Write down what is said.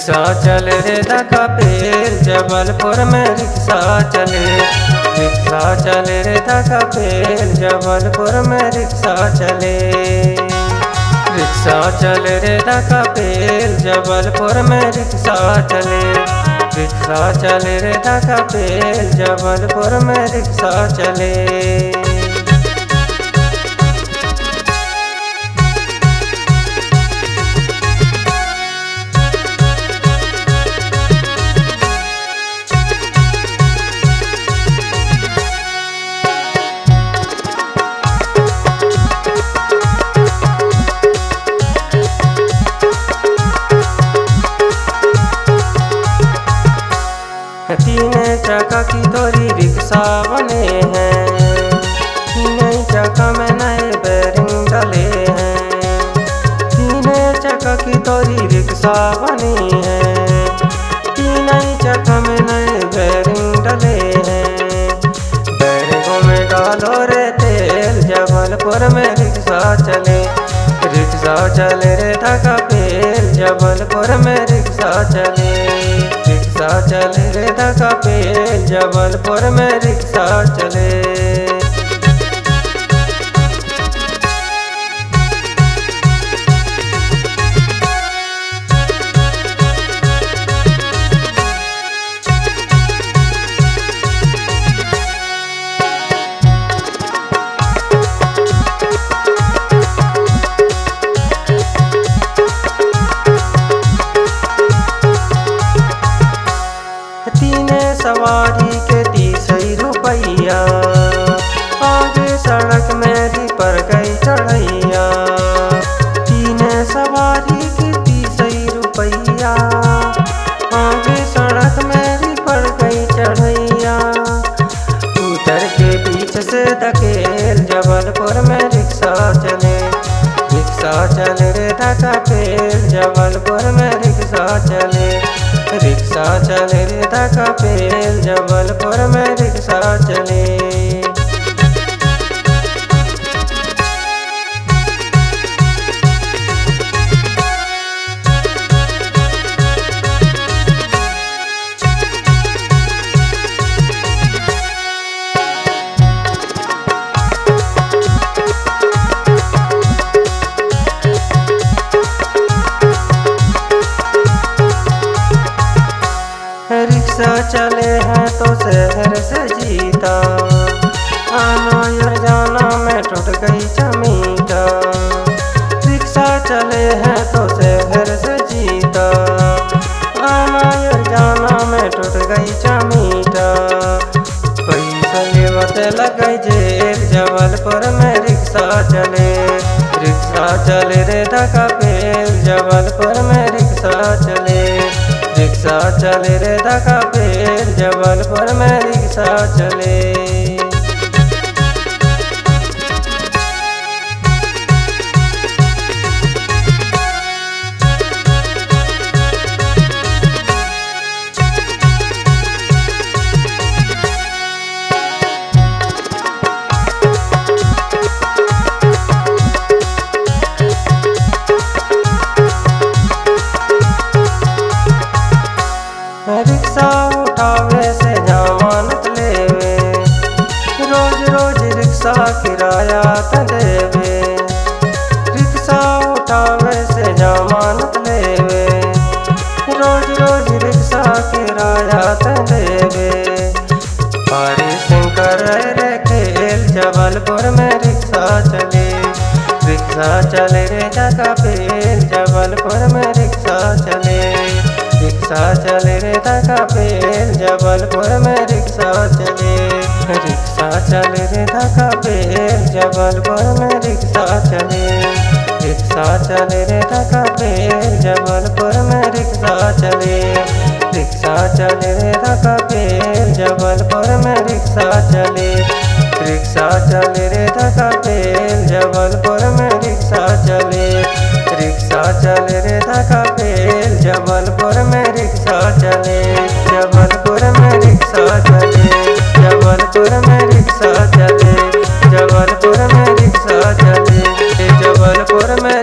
Rickshaw चले रे धक्का पेल जबलपुर में रिक्शा चले। रिक्शा चले रे धक्का पेल जबलपुर में रिक्शा चले। रिक्शा चले रे धक्का पेल जबलपुर में रिक्शा चले। रिक्शा चले रे धक्का पेल जबलपुर में रिक्शा चले। तीन चक्का की तोरी रिक्शा बने हैं। तीन चक्का में नए बेरिंग डले हैं। तीन चक्का की तोरी रिक्शा बनी है। तीन चक्का में नए बेरिंग डले हैं। बेरिंगों में डालो रे तेल जबलपुर में रिक्शा चले। रिक्शा चले रे धक्का पेल जबलपुर में रिक्शा चले। रिक्शा चले रे धक्का पेल जबलपुर में रिक्शा चले। सवारी के 30 रुपैया आगे सड़क में भी पर गई चढ़ैया। तीन सवारी के 30 रुपैया आगे सड़क में भी पर गई चढ़ैया। स्कूटर के पीछे से धकेल जबलपुर में रिक्शा चले। रिक्शा चले रे धक्का पेल जबलपुर में रिक्शा चले। रिक्शा चले रे धक्का पेल जबलपुर में रिक्शा चले। रिक्शा चले हैं तो शहर से जीता। आना या जाना में टूट गई चमीटा। रिक्शा चले हैं तो शहर से जीता। आना या जाना में टूट गई चमीटा। पैसा लेवते लग गई जेल जबलपुर में रिक्शा चले। रिक्शा चले रे धक्का पेल जबलपुर में रिक्शा चले। रिक्शा चले रे धक्का पेल जबलपुर में रिक्शा चले। रिक्शा उठावे से जमानत लेवे। रोज रोज रिक्शा किराया त देवे। रिक्शा उठावे से जमानत लेवे। रोज रोज रिक्शा किराया त देवे। हरि शंकर रे खेल जबलपुर में रिक्शा चले। रिक्शा चले रे धक्का पेल जबलपुर में रिक्शा चले। रिक्शा चले रे धक्का पेल जबलपुर में रिक्शा चले। रिक्शा चले रे धक्का पेल जबलपुर में रिक्शा चले। रिक्शा चले रे धक्का पेल जबलपुर में रिक्शा चले। रिक्शा चले रे धक्का पेल जबलपुर में रिक्शा चले। रिक्शा चले रे धक्का पेल जबलपुर में रिक्शा चले। रिक्शा चले रे धक्का पेल जबलपुर में रिक्शा चले। जबलपुर में रिक्शा चले। जबलपुर में रिक्शा चले। जबलपुर में रिक्शा चले। जबलपुर में